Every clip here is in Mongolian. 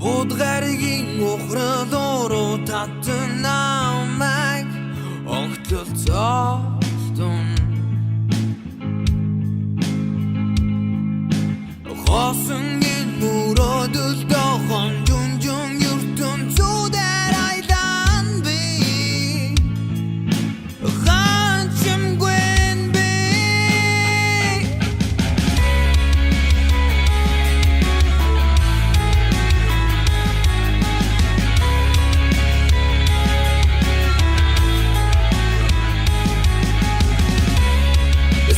Будгаригийн ухрал уруу татсан намайг огтлцоолтон хосонгийн мөрөөдөл дохон жүнжүн ертөн зүдэр айлан би ханчимгүйн би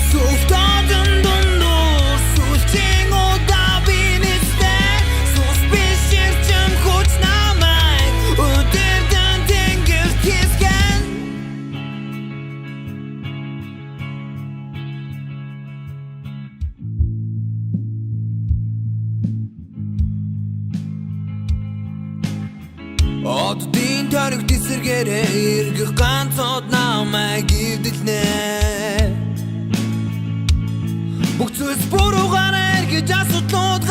Суфтадын дундуур сүлжин удаа бинистэй Сус биширчим хүч намайг өдөрдөн тэнгэр тисгэн Оддын тарих тисэргээрээ эргэх ганцод намайг ивдэлнэ Бүх зүйлс буруугаар эргэж асуудлууд